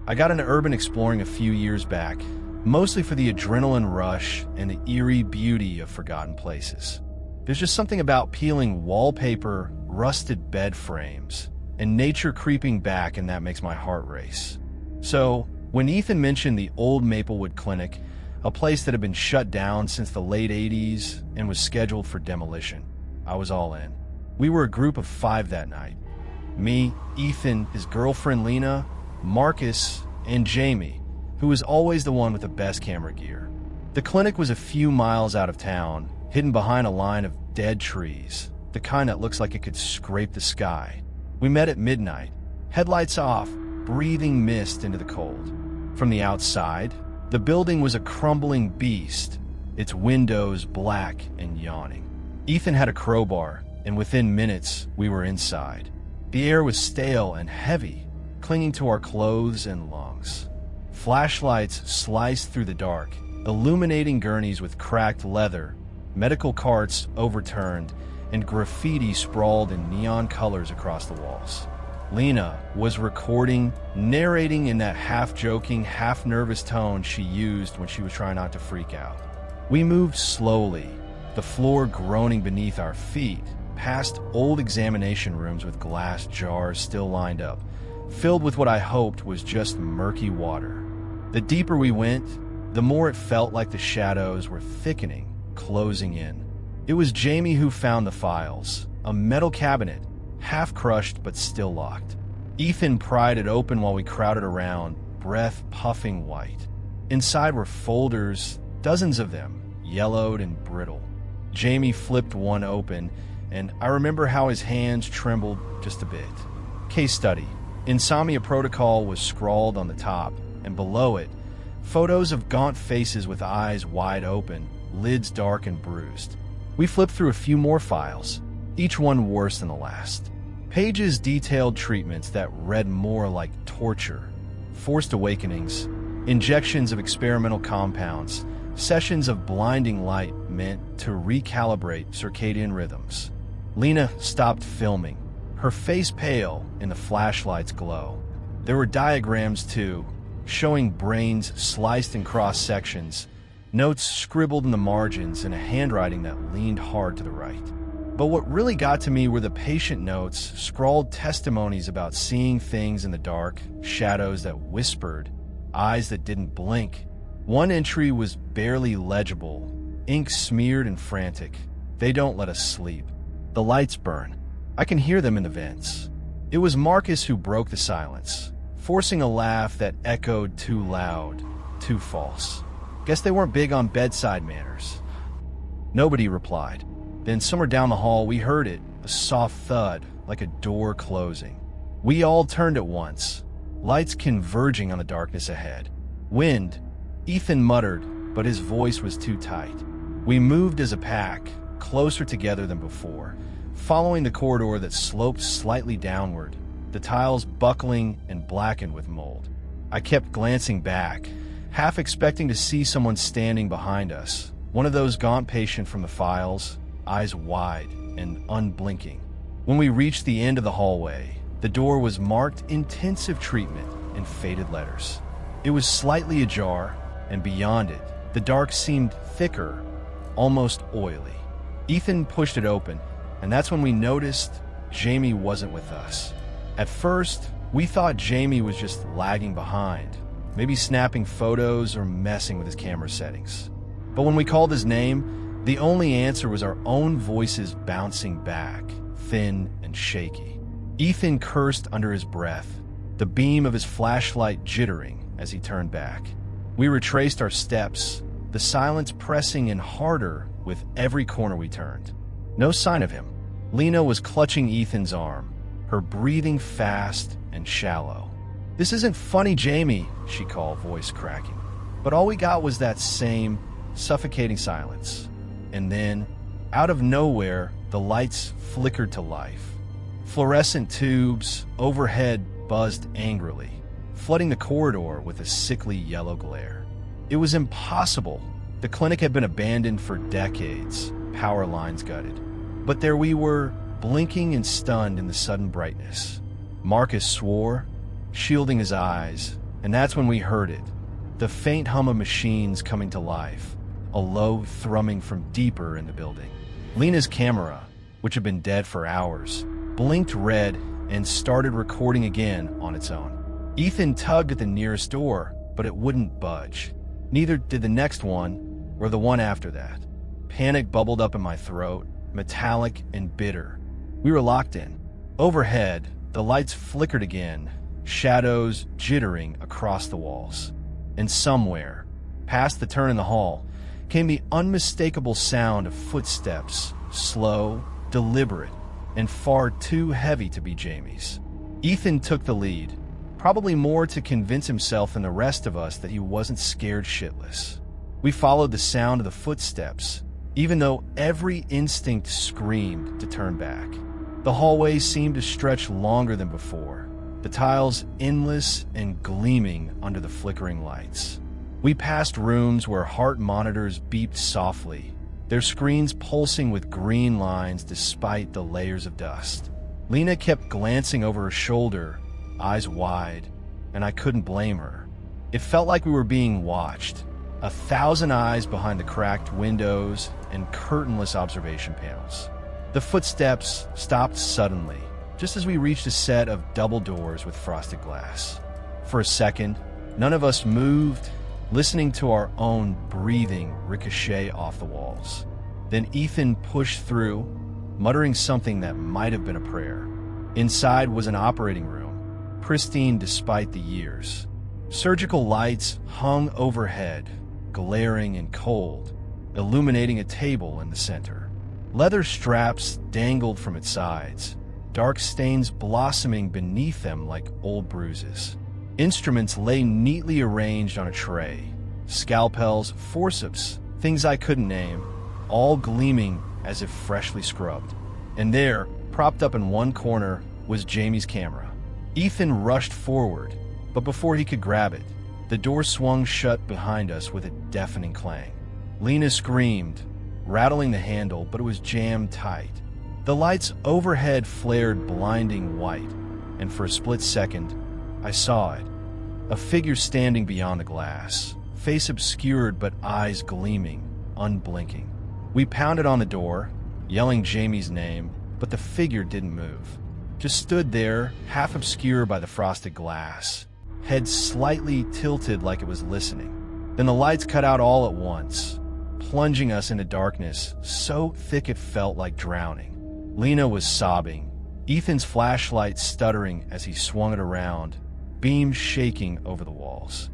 I got into urban exploring a few years back, mostly for the adrenaline rush and the eerie beauty of forgotten places. There's just something about peeling wallpaper, rusted bed frames, and nature creeping back, and that makes my heart race. So, when Ethan mentioned the old Maplewood Clinic, a place that had been shut down since the late 80s and was scheduled for demolition, I was all in. We were a group of 5 that night. Me, Ethan, his girlfriend Lena, Marcus, and Jamie, who was always the one with the best camera gear. The clinic was a few miles out of town, hidden behind a line of dead trees, the kind that looks like it could scrape the sky. We met at midnight, headlights off, breathing mist into the cold. From the outside, the building was a crumbling beast, its windows black and yawning. Ethan had a crowbar, and within minutes, we were inside. The air was stale and heavy, clinging to our clothes and lungs. Flashlights sliced through the dark, illuminating gurneys with cracked leather, medical carts overturned, and graffiti sprawled in neon colors across the walls. Lena was recording, narrating in that half-joking, half-nervous tone she used when she was trying not to freak out. We moved slowly, the floor groaning beneath our feet, past old examination rooms with glass jars still lined up, filled with what I hoped was just murky water. The deeper we went, the more it felt like the shadows were thickening, closing in. It was Jamie who found the files, a metal cabinet, half crushed but still locked. Ethan pried it open while we crowded around, breath puffing white. Inside were folders, dozens of them, yellowed and brittle. Jamie flipped one open, and I remember how his hands trembled just a bit. Case study. Insomnia protocol was scrawled on the top, and below it, photos of gaunt faces with eyes wide open, lids dark and bruised. We flipped through a few more files, each one worse than the last. Pages detailed treatments that read more like torture, forced awakenings, injections of experimental compounds, sessions of blinding light meant to recalibrate circadian rhythms. Lena stopped filming, her face pale in the flashlight's glow. There were diagrams too, showing brains sliced in cross-sections, notes scribbled in the margins, and a handwriting that leaned hard to the right. But what really got to me were the patient notes, scrawled testimonies about seeing things in the dark, shadows that whispered, eyes that didn't blink. One entry was barely legible, ink smeared and frantic. "They don't let us sleep. The lights burn. I can hear them in the vents." It was Marcus who broke the silence, forcing a laugh that echoed too loud, too false. Guess they weren't big on bedside manners. Nobody replied. Then somewhere down the hall we heard it, a soft thud, like a door closing. We all turned at once, lights converging on the darkness ahead. "Wind," Ethan muttered, but his voice was too tight. We moved as a pack, closer together than before, following the corridor that sloped slightly downward, the tiles buckling and blackened with mold. I kept glancing back, half expecting to see someone standing behind us, one of those gaunt patients from the files, eyes wide and unblinking. When we reached the end of the hallway, the door was marked "Intensive Treatment" in faded letters. It was slightly ajar, and beyond it, the dark seemed thicker, almost oily. Ethan pushed it open, and that's when we noticed Jamie wasn't with us. At first, we thought Jamie was just lagging behind, maybe snapping photos or messing with his camera settings. But when we called his name, the only answer was our own voices bouncing back, thin and shaky. Ethan cursed under his breath, the beam of his flashlight jittering as he turned back. We retraced our steps, the silence pressing in harder with every corner we turned. No sign of him. Lena was clutching Ethan's arm, her breathing fast and shallow. "This isn't funny, Jamie," she called, voice cracking. But all we got was that same suffocating silence. And then, out of nowhere, the lights flickered to life. Fluorescent tubes overhead buzzed angrily, flooding the corridor with a sickly yellow glare. It was impossible. The clinic had been abandoned for decades, power lines gutted. But there we were, blinking and stunned in the sudden brightness. Marcus swore, shielding his eyes, And that's when we heard it. The faint hum of machines coming to life, a low thrumming from deeper in the building. Lena's camera, which had been dead for hours, blinked red and started recording again on its own. Ethan tugged at the nearest door, but it wouldn't budge. Neither did the next one or the one after that. Panic bubbled up in my throat, metallic and bitter. We were locked in. Overhead, the lights flickered again, shadows jittering across the walls. And somewhere, past the turn in the hall, came the unmistakable sound of footsteps, slow, deliberate, and far too heavy to be Jamie's. Ethan took the lead, probably more to convince himself than the rest of us that he wasn't scared shitless. We followed the sound of the footsteps, even though every instinct screamed to turn back. The hallway seemed to stretch longer than before, the tiles endless and gleaming under the flickering lights. We passed rooms where heart monitors beeped softly, their screens pulsing with green lines despite the layers of dust. Lena kept glancing over her shoulder, eyes wide, and I couldn't blame her. It felt like we were being watched, 1,000 eyes behind the cracked windows and curtainless observation panels. The footsteps stopped suddenly, just as we reached a set of double doors with frosted glass. For a second, none of us moved, listening to our own breathing ricochet off the walls. Then Ethan pushed through, muttering something that might have been a prayer. Inside was an operating room, pristine despite the years. Surgical lights hung overhead, glaring and cold, illuminating a table in the center. Leather straps dangled from its sides, dark stains blossoming beneath them like old bruises. Instruments lay neatly arranged on a tray. Scalpels, forceps, things I couldn't name, all gleaming as if freshly scrubbed. And there, propped up in one corner, was Jamie's camera. Ethan rushed forward, but before he could grab it, the door swung shut behind us with a deafening clang. Lena screamed, rattling the handle, but it was jammed tight. The lights overhead flared blinding white, and for a split second, I saw it. A figure standing beyond the glass, face obscured but eyes gleaming, unblinking. We pounded on the door, yelling Jamie's name, but the figure didn't move. Just stood there, half obscured by the frosted glass, head slightly tilted like it was listening. Then the lights cut out all at once, plunging us into darkness so thick it felt like drowning. Lena was sobbing, Ethan's flashlight stuttering as he swung it around, beams shaking over the walls.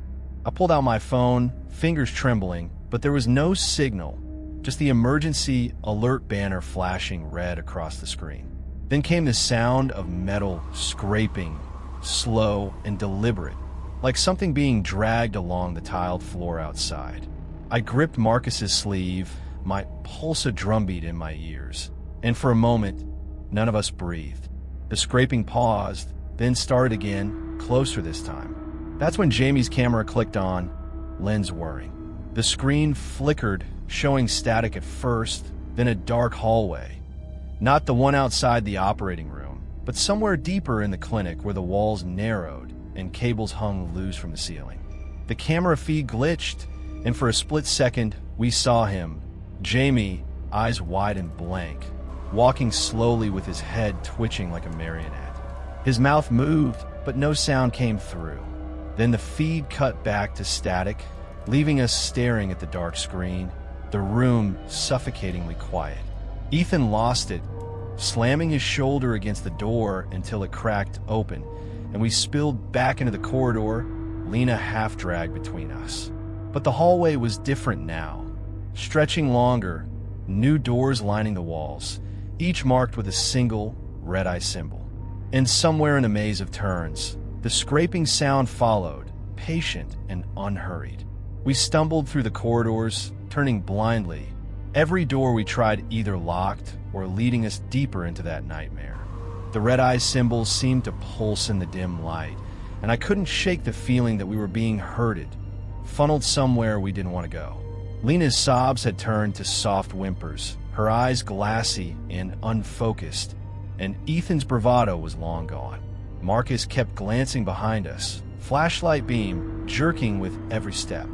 I pulled out my phone, fingers trembling, but there was no signal, just the emergency alert banner flashing red across the screen. Then came the sound of metal scraping, slow and deliberate, like something being dragged along the tiled floor outside. I gripped Marcus's sleeve, my pulse a drumbeat in my ears, and for a moment, none of us breathed. The scraping paused, then started again, closer this time. That's when Jamie's camera clicked on, lens whirring. The screen flickered, showing static at first, then a dark hallway. Not the one outside the operating room, but somewhere deeper in the clinic where the walls narrowed and cables hung loose from the ceiling. The camera feed glitched, and for a split second, we saw him, Jamie, eyes wide and blank, walking slowly with his head twitching like a marionette. His mouth moved, but no sound came through. Then the feed cut back to static, leaving us staring at the dark screen, the room suffocatingly quiet. Ethan lost it, slamming his shoulder against the door until it cracked open, and we spilled back into the corridor, Lena half-dragged between us. But the hallway was different now, stretching longer, new doors lining the walls, each marked with a single red-eye symbol. And somewhere in a maze of turns, the scraping sound followed, patient and unhurried. We stumbled through the corridors, turning blindly. Every door we tried either locked or leading us deeper into that nightmare. The red-eye symbols seemed to pulse in the dim light, and I couldn't shake the feeling that we were being herded, funneled somewhere we didn't want to go. Lena's sobs had turned to soft whimpers, her eyes glassy and unfocused, and Ethan's bravado was long gone. Marcus kept glancing behind us, flashlight beam jerking with every step.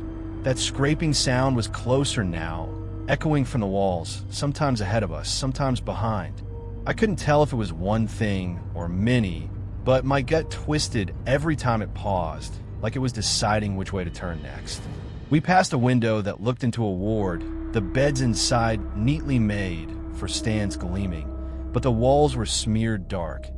That scraping sound was closer now, echoing from the walls, sometimes ahead of us, sometimes behind. I couldn't tell if it was one thing or many, but my gut twisted every time it paused, like it was deciding which way to turn next. We passed a window that looked into a ward, the beds inside neatly made for stands gleaming, but the walls were smeared dark.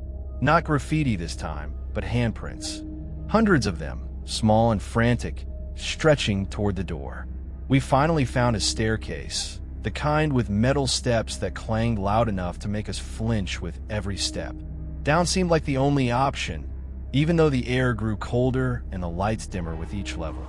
Not graffiti this time, but handprints. Hundreds of them, small and frantic, stretching toward the door. We finally found a staircase, the kind with metal steps that clanged loud enough to make us flinch with every step. Down seemed like the only option, even though the air grew colder and the lights dimmer with each level.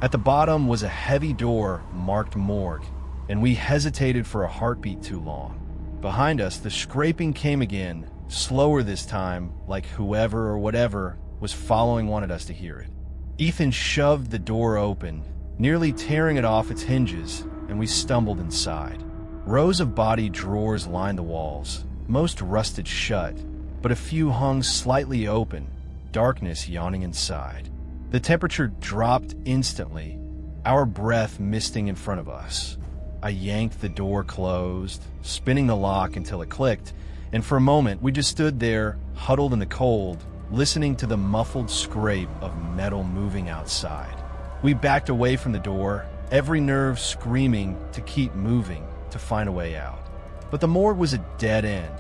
At the bottom was a heavy door marked morgue, and we hesitated for a heartbeat too long. Behind us, the scraping came again, slower this time, like whoever or whatever was following wanted us to hear it. Ethan shoved the door open, nearly tearing it off its hinges, and we stumbled inside. Rows of body drawers lined the walls, most rusted shut, but a few hung slightly open, darkness yawning inside. The temperature dropped instantly, our breath misting in front of us. I yanked the door closed, spinning the lock until it clicked, and for a moment we just stood there, huddled in the cold, listening to the muffled scrape of metal moving outside. We backed away from the door, every nerve screaming to keep moving, to find a way out. But the morgue was a dead end.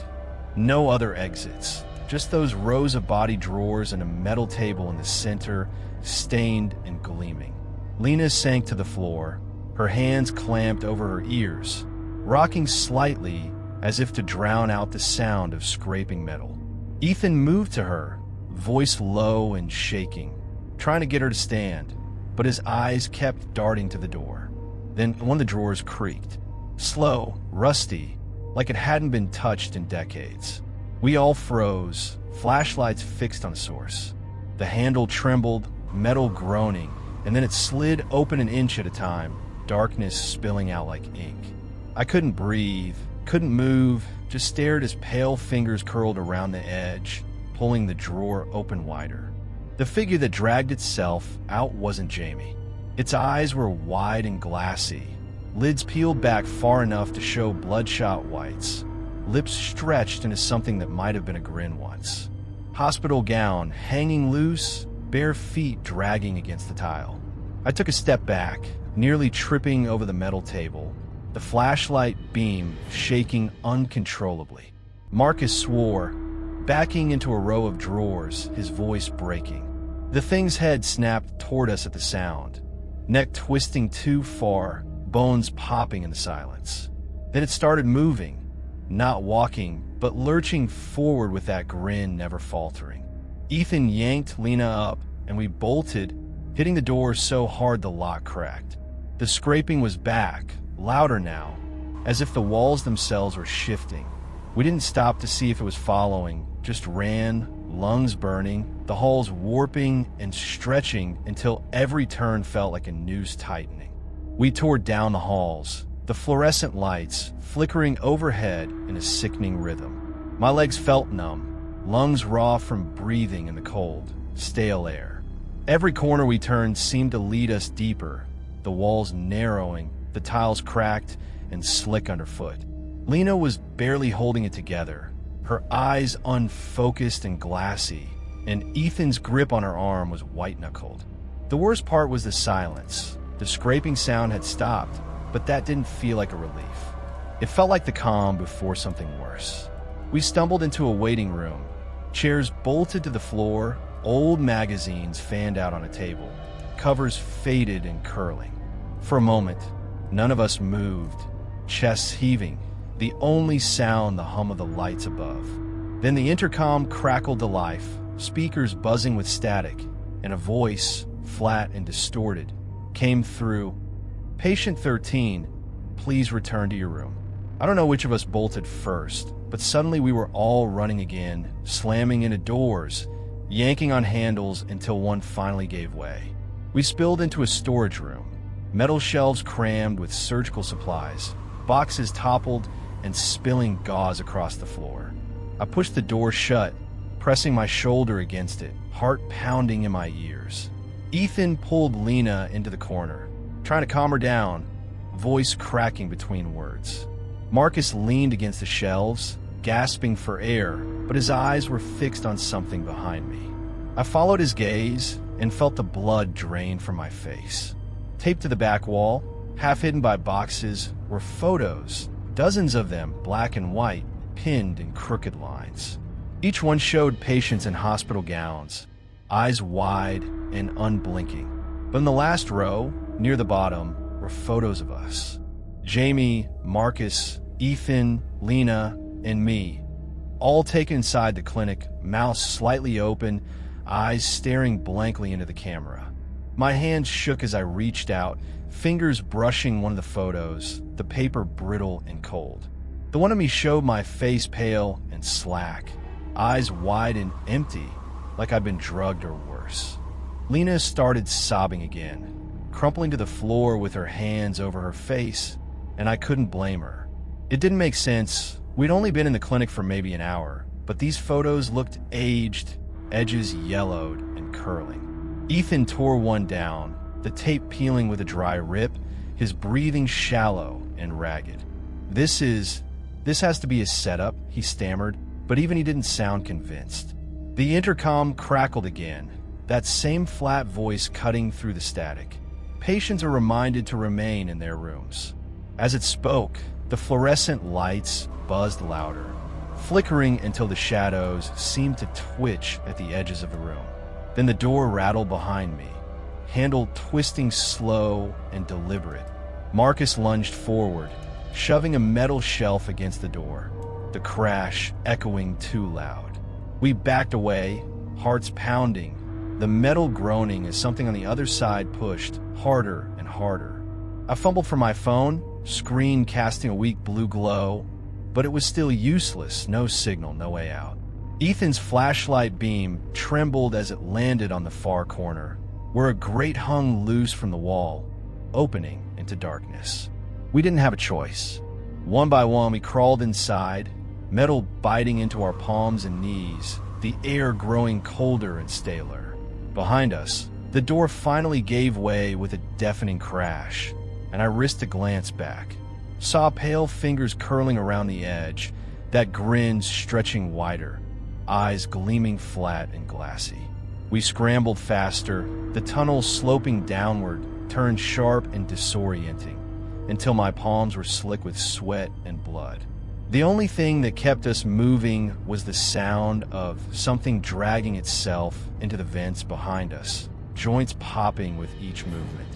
No other exits, just those rows of body drawers and a metal table in the center, stained and gleaming. Lena sank to the floor, her hands clamped over her ears, rocking slightly as if to drown out the sound of scraping metal. Ethan moved to her, voice low and shaking, trying to get her to stand, but his eyes kept darting to the door. Then one of the drawers creaked, slow, rusty, like it hadn't been touched in decades. We all froze, flashlights fixed on a source. The handle trembled, metal groaning, and then it slid open an inch at a time, darkness spilling out like ink. I couldn't breathe, couldn't move, just stared as pale fingers curled around the edge, pulling the drawer open wider. The figure that dragged itself out wasn't Jamie. Its eyes were wide and glassy, lids peeled back far enough to show bloodshot whites, lips stretched into something that might have been a grin once. Hospital gown hanging loose, bare feet dragging against the tile. I took a step back, nearly tripping over the metal table, the flashlight beam shaking uncontrollably. Marcus swore, backing into a row of drawers, his voice breaking. The thing's head snapped toward us at the sound, neck twisting too far, bones popping in the silence. Then it started moving, not walking, but lurching forward with that grin never faltering. Ethan yanked Lena up, and we bolted, hitting the door so hard the lock cracked. The scraping was back, louder now, as if the walls themselves were shifting. We didn't stop to see if it was following, just ran, lungs burning, the halls warping and stretching until every turn felt like a noose tightening. We tore down the halls, the fluorescent lights flickering overhead in a sickening rhythm. My legs felt numb, lungs raw from breathing in the cold, stale air. Every corner we turned seemed to lead us deeper, the walls narrowing, the tiles cracked and slick underfoot. Lena was barely holding it together, her eyes unfocused and glassy, and Ethan's grip on her arm was white-knuckled. The worst part was the silence. The scraping sound had stopped, but that didn't feel like a relief. It felt like the calm before something worse. We stumbled into a waiting room, chairs bolted to the floor, old magazines fanned out on a table, covers faded and curling. For a moment, none of us moved, chests heaving, the only sound the hum of the lights above. Then the intercom crackled to life, speakers buzzing with static, and a voice, flat and distorted, came through. "Patient 13, please return to your room." I don't know which of us bolted first, but suddenly we were all running again, slamming into doors, yanking on handles until one finally gave way. We spilled into a storage room, metal shelves crammed with surgical supplies, boxes toppled and spilling gauze across the floor. I pushed the door shut, pressing my shoulder against it, heart pounding in my ears. Ethan pulled Lena into the corner, trying to calm her down, voice cracking between words. Marcus leaned against the shelves, gasping for air, but his eyes were fixed on something behind me. I followed his gaze and felt the blood drain from my face. Taped to the back wall, half hidden by boxes, were photos, dozens of them, black and white, pinned in crooked lines. Each one showed patients in hospital gowns, eyes wide and unblinking. But in the last row, near the bottom, were photos of us. Jamie, Marcus, Ethan, Lena, and me, all taken inside the clinic, mouths slightly open, eyes staring blankly into the camera. My hands shook as I reached out, fingers brushing one of the photos, the paper brittle and cold. The one of me showed my face pale and slack, eyes wide and empty, like I'd been drugged or worse. Lena started sobbing again, crumpling to the floor with her hands over her face, and I couldn't blame her. It didn't make sense. We'd only been in the clinic for maybe an hour, but these photos looked aged, edges yellowed and curling. Ethan tore one down, the tape peeling with a dry rip, his breathing shallow and ragged. This has to be his setup, he stammered, but even he didn't sound convinced. The intercom crackled again, that same flat voice cutting through the static. Patients are reminded to remain in their rooms. As it spoke, the fluorescent lights buzzed louder, flickering until the shadows seemed to twitch at the edges of the room. Then the door rattled behind me, handle twisting slow and deliberate. Marcus lunged forward, shoving a metal shelf against the door, the crash echoing too loud. We backed away, hearts pounding, the metal groaning as something on the other side pushed harder and harder. I fumbled for my phone, screen casting a weak blue glow, but it was still useless, no signal, no way out. Ethan's flashlight beam trembled as it landed on the far corner, where a grate hung loose from the wall, opening into darkness. We didn't have a choice. One by one, we crawled inside, metal biting into our palms and knees, the air growing colder and staler. Behind us, the door finally gave way with a deafening crash, and I risked a glance back. Saw pale fingers curling around the edge, that grin stretching wider, eyes gleaming flat and glassy. We scrambled faster, the tunnel sloping downward, turned sharp and disorienting, until my palms were slick with sweat and blood. The only thing that kept us moving was the sound of something dragging itself into the vents behind us, joints popping with each movement.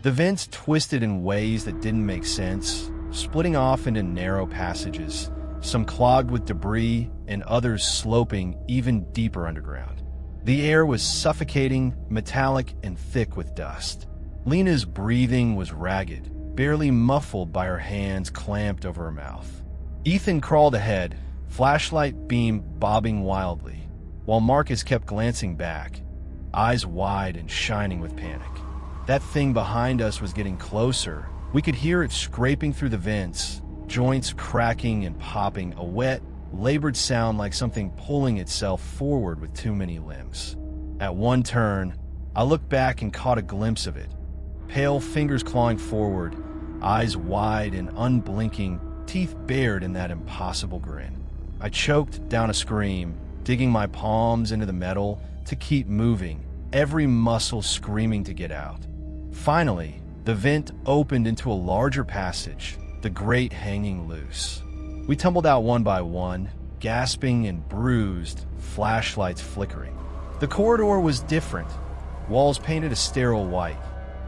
The vents twisted in ways that didn't make sense, splitting off into narrow passages, some clogged with debris and others sloping even deeper underground. The air was suffocating, metallic, and thick with dust. Lena's breathing was ragged, barely muffled by her hands clamped over her mouth. Ethan crawled ahead, flashlight beam bobbing wildly, while Marcus kept glancing back, eyes wide and shining with panic. That thing behind us was getting closer. We could hear it scraping through the vents, joints cracking and popping, a wet, labored sound like something pulling itself forward with too many limbs. At one turn, I looked back and caught a glimpse of it. Pale fingers clawing forward, eyes wide and unblinking, teeth bared in that impossible grin. I choked down a scream, digging my palms into the metal to keep moving, every muscle screaming to get out. Finally, the vent opened into a larger passage, the grate hanging loose. We tumbled out one by one, gasping and bruised, flashlights flickering. The corridor was different, walls painted a sterile white,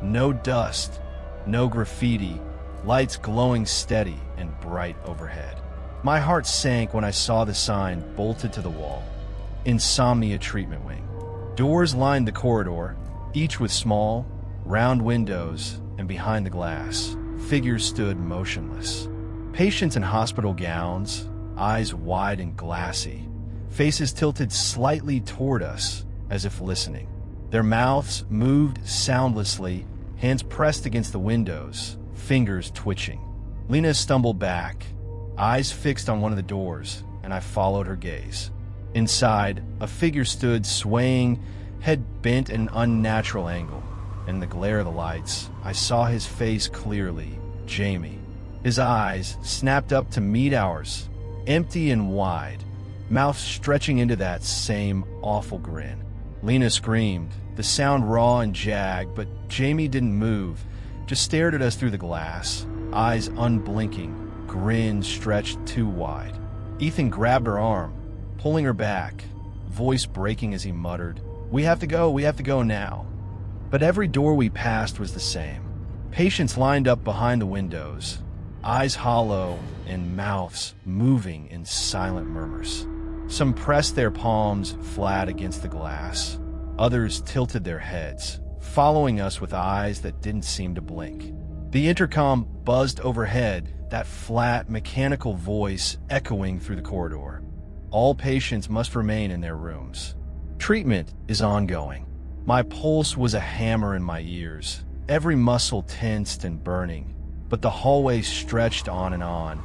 no dust, no graffiti, lights glowing steady and bright overhead. My heart sank when I saw the sign bolted to the wall. Insomnia Treatment Wing. Doors lined the corridor, each with small, round windows, and behind the glass, figures stood motionless. Patients in hospital gowns, eyes wide and glassy, faces tilted slightly toward us as if listening. Their mouths moved soundlessly, hands pressed against the windows, fingers twitching. Lena stumbled back, eyes fixed on one of the doors, and I followed her gaze. Inside, a figure stood, swaying, head bent at an unnatural angle. In the glare of the lights, I saw his face clearly. Jamie. His eyes snapped up to meet ours, empty and wide, mouth stretching into that same awful grin. Lena screamed, the sound raw and jagged, but Jamie didn't move, just stared at us through the glass, eyes unblinking, grin stretched too wide. Ethan grabbed her arm, pulling her back, voice breaking as he muttered, we have to go now." But every door we passed was the same. Patients lined up behind the windows, eyes hollow and mouths moving in silent murmurs. Some pressed their palms flat against the glass. Others tilted their heads, following us with eyes that didn't seem to blink. The intercom buzzed overhead, that flat, mechanical voice echoing through the corridor. All patients must remain in their rooms. Treatment is ongoing. My pulse was a hammer in my ears, every muscle tensed and burning, but the hallway stretched on,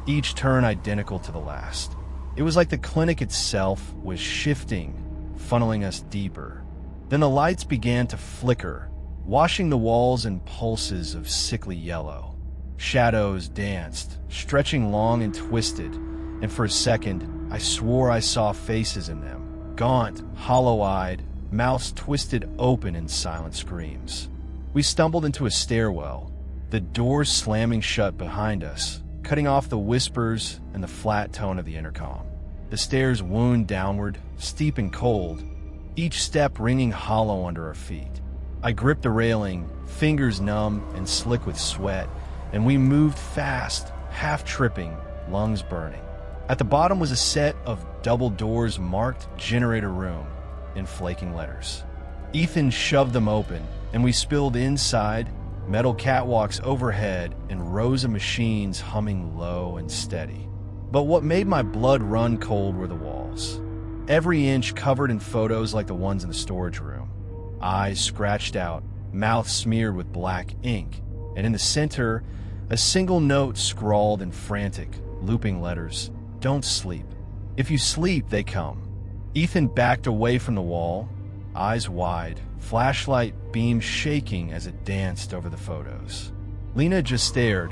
each turn identical to the last. It was like the clinic itself was shifting, funneling us deeper. Then the lights began to flicker, washing the walls in pulses of sickly yellow. Shadows danced, stretching long and twisted, and for a second, I swore I saw faces in them, gaunt, hollow-eyed, mouths twisted open in silent screams. We stumbled into a stairwell, the doors slamming shut behind us, cutting off the whispers and the flat tone of the intercom. The stairs wound downward, steep and cold, each step ringing hollow under our feet. I gripped the railing, fingers numb and slick with sweat, and we moved fast, half tripping, lungs burning. At the bottom was a set of double doors marked generator room in flaking letters. Ethan shoved them open, and we spilled inside, metal catwalks overhead and rows of machines humming low and steady. But what made my blood run cold were the walls. Every inch covered in photos like the ones in the storage room. Eyes scratched out, mouth smeared with black ink, and in the center, a single note scrawled in frantic, looping letters. Don't sleep. If you sleep, they come. Ethan backed away from the wall, eyes wide, flashlight beam shaking as it danced over the photos. Lena just stared,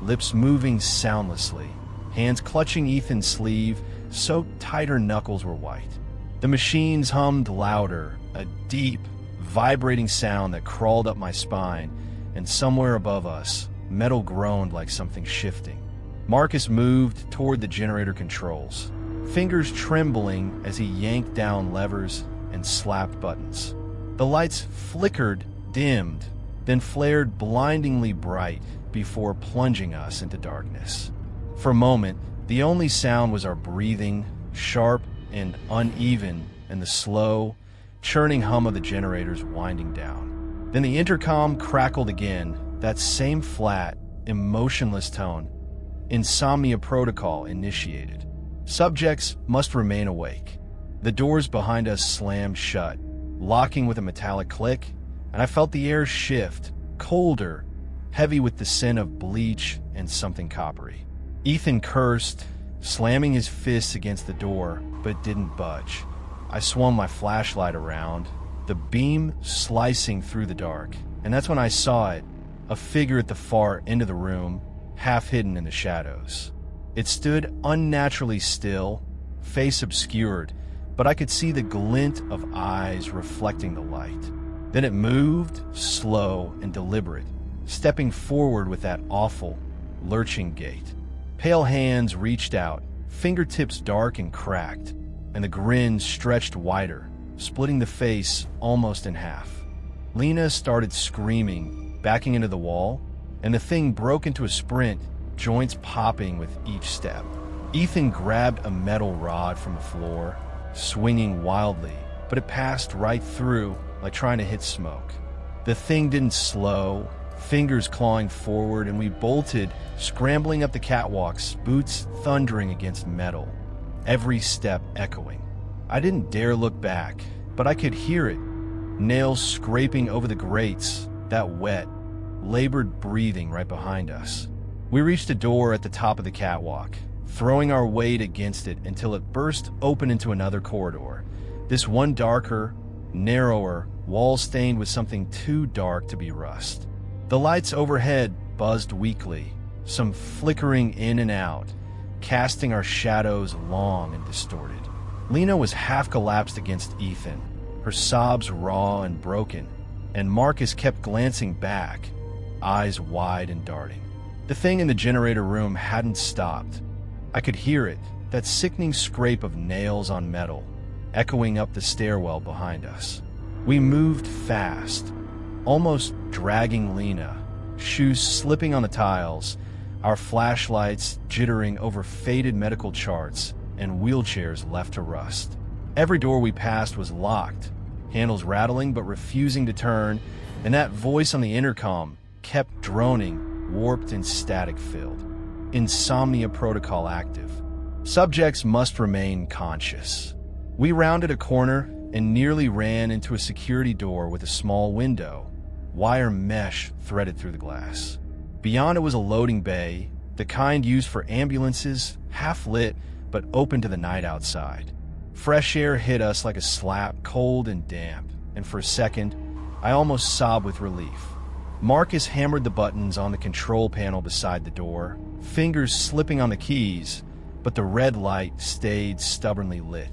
lips moving soundlessly, hands clutching Ethan's sleeve, so tight her knuckles were white. The machines hummed louder, a deep, vibrating sound that crawled up my spine, and somewhere above us, metal groaned like something shifting. Marcus moved toward the generator controls, fingers trembling as he yanked down levers and slapped buttons. The lights flickered, dimmed, then flared blindingly bright before plunging us into darkness. For a moment, the only sound was our breathing, sharp and uneven, and the slow, churning hum of the generators winding down. Then the intercom crackled again, that same flat, emotionless tone. Insomnia protocol initiated. Subjects must remain awake. The doors behind us slammed shut, locking with a metallic click, and I felt the air shift, colder, heavy with the scent of bleach and something coppery. Ethan cursed, slamming his fists against the door, but didn't budge. I swung my flashlight around, the beam slicing through the dark, and that's when I saw it, a figure at the far end of the room, half hidden in the shadows. It stood unnaturally still, face obscured, but I could see the glint of eyes reflecting the light. Then it moved, slow and deliberate, stepping forward with that awful, lurching gait. Pale hands reached out, fingertips dark and cracked, and the grin stretched wider, splitting the face almost in half. Lena started screaming, backing into the wall, and the thing broke into a sprint, joints popping with each step. Ethan grabbed a metal rod from the floor, swinging wildly, but it passed right through like trying to hit smoke. The thing didn't slow, fingers clawing forward, and we bolted, scrambling up the catwalks, boots thundering against metal, every step echoing. I didn't dare look back, but I could hear it, nails scraping over the grates, that wet, labored breathing right behind us. We reached a door at the top of the catwalk, throwing our weight against it until it burst open into another corridor. This one darker, narrower, wall stained with something too dark to be rust. The lights overhead buzzed weakly, some flickering in and out, casting our shadows long and distorted. Lena was half collapsed against Ethan, her sobs raw and broken, and Marcus kept glancing back, eyes wide and darting. The thing in the generator room hadn't stopped. I could hear it, that sickening scrape of nails on metal, echoing up the stairwell behind us. We moved fast, almost dragging Lena, shoes slipping on the tiles, our flashlights jittering over faded medical charts and wheelchairs left to rust. Every door we passed was locked, handles rattling but refusing to turn, and that voice on the intercom kept droning, warped and static-filled. Insomnia protocol active. Subjects must remain conscious. We rounded a corner and nearly ran into a security door with a small window, wire mesh threaded through the glass. Beyond it was a loading bay, the kind used for ambulances, half lit but open to the night outside. Fresh air hit us like a slap, cold and damp, and for a second, I almost sobbed with relief. Marcus hammered the buttons on the control panel beside the door, fingers slipping on the keys, but the red light stayed stubbornly lit.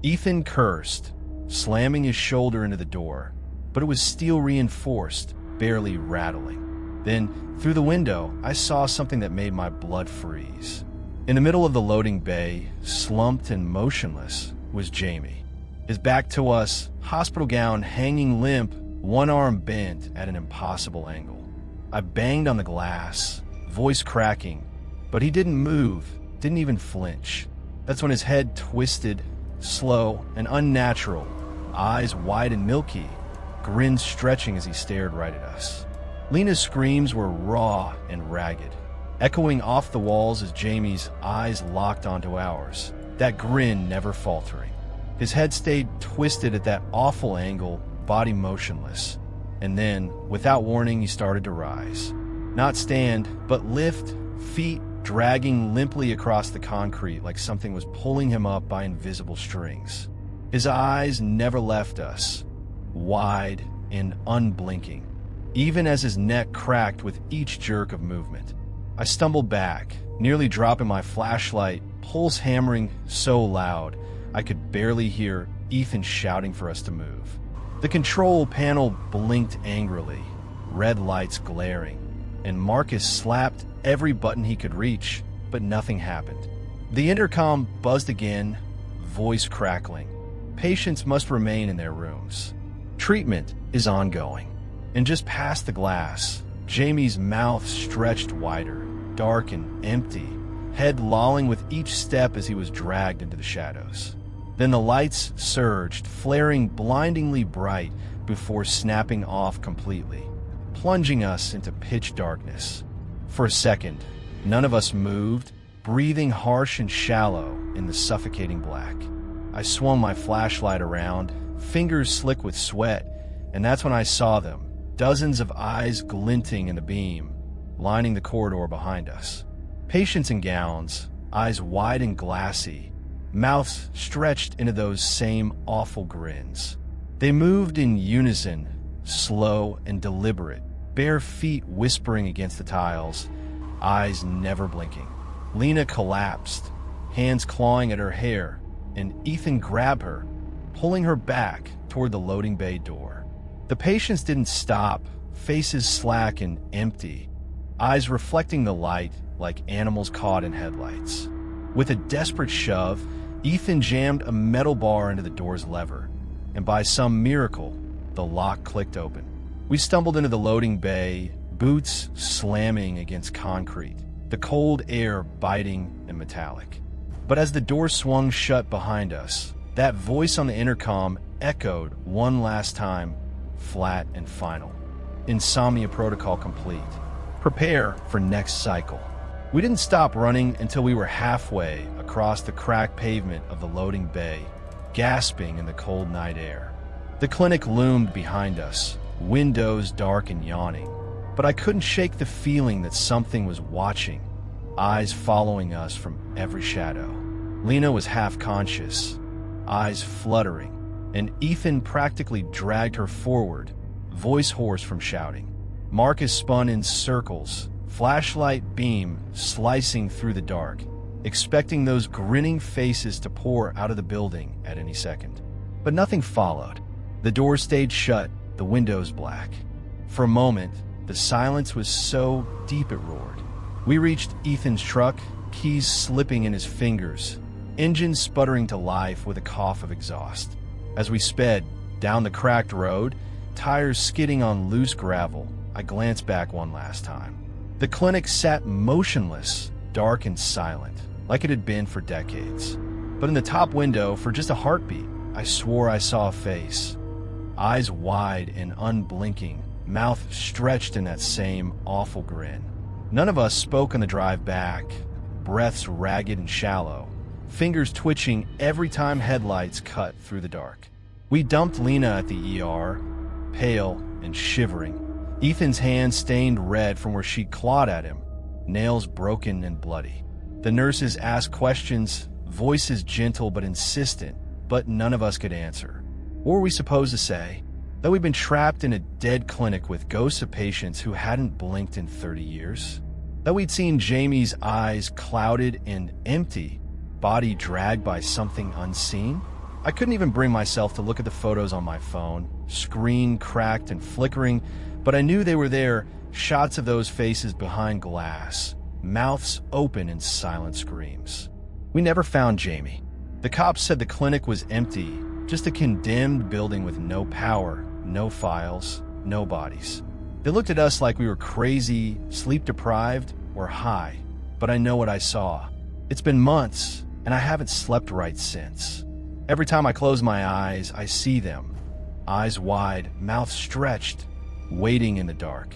Ethan cursed, slamming his shoulder into the door, but it was steel reinforced, barely rattling. Then, through the window, I saw something that made my blood freeze. In the middle of the loading bay, slumped and motionless, was Jamie. His back to us, hospital gown hanging limp, one arm bent at an impossible angle. I banged on the glass, voice cracking, but he didn't move, didn't even flinch. That's when his head twisted, slow and unnatural, eyes wide and milky, grin stretching as he stared right at us. Lena's screams were raw and ragged, echoing off the walls as Jamie's eyes locked onto ours, that grin never faltering. His head stayed twisted at that awful angle, body motionless, and then, without warning, he started to rise. Not stand, but lift, feet dragging limply across the concrete like something was pulling him up by invisible strings. His eyes never left us, wide and unblinking, even as his neck cracked with each jerk of movement. I stumbled back, nearly dropping my flashlight, pulse hammering so loud I could barely hear Ethan shouting for us to move. The control panel blinked angrily, red lights glaring, and Marcus slapped every button he could reach, but nothing happened. The intercom buzzed again, voice crackling. Patients must remain in their rooms. Treatment is ongoing. And just past the glass, Jamie's mouth stretched wider, dark and empty, head lolling with each step as he was dragged into the shadows. Then the lights surged, flaring blindingly bright before snapping off completely, plunging us into pitch darkness. For a second, none of us moved, breathing harsh and shallow in the suffocating black. I swung my flashlight around, fingers slick with sweat, and that's when I saw them, dozens of eyes glinting in the beam, lining the corridor behind us. Patients in gowns, eyes wide and glassy, mouths stretched into those same awful grins. They moved in unison, slow and deliberate, bare feet whispering against the tiles, eyes never blinking. Lena collapsed, hands clawing at her hair, and Ethan grabbed her, pulling her back toward the loading bay door. The patients didn't stop, faces slack and empty, eyes reflecting the light like animals caught in headlights. With a desperate shove, Ethan jammed a metal bar into the door's lever, and by some miracle, the lock clicked open. We stumbled into the loading bay, boots slamming against concrete, the cold air biting and metallic. But as the door swung shut behind us, that voice on the intercom echoed one last time, flat and final. Insomnia protocol complete. Prepare for next cycle. We didn't stop running until we were halfway across the cracked pavement of the loading bay, gasping in the cold night air. The clinic loomed behind us, windows dark and yawning, but I couldn't shake the feeling that something was watching, eyes following us from every shadow. Lena was half-conscious, eyes fluttering, and Ethan practically dragged her forward, voice hoarse from shouting. Marcus spun in circles, flashlight beam slicing through the dark, expecting those grinning faces to pour out of the building at any second. But nothing followed. The doors stayed shut, the windows black. For a moment, the silence was so deep it roared. We reached Ethan's truck, keys slipping in his fingers, engine sputtering to life with a cough of exhaust. As we sped down the cracked road, tires skidding on loose gravel, I glanced back one last time. The clinic sat motionless, dark and silent, like it had been for decades. But in the top window, for just a heartbeat, I swore I saw a face. Eyes wide and unblinking, mouth stretched in that same awful grin. None of us spoke on the drive back, breaths ragged and shallow, fingers twitching every time headlights cut through the dark. We dumped Lena at the ER, pale and shivering, Ethan's hand stained red from where she clawed at him, nails broken and bloody. The nurses asked questions, voices gentle but insistent, but none of us could answer. What were we supposed to say? That we'd been trapped in a dead clinic with ghosts of patients who hadn't blinked in 30 years? That we'd seen Jamie's eyes clouded and empty, body dragged by something unseen? I couldn't even bring myself to look at the photos on my phone, screen cracked and flickering, but I knew they were there, shots of those faces behind glass, mouths open in silent screams. We never found Jamie. The cops said the clinic was empty, just a condemned building with no power, no files, no bodies. They looked at us like we were crazy, sleep-deprived, or high, but I know what I saw. It's been months, and I haven't slept right since. Every time I close my eyes, I see them, eyes wide, mouth stretched, waiting in the dark.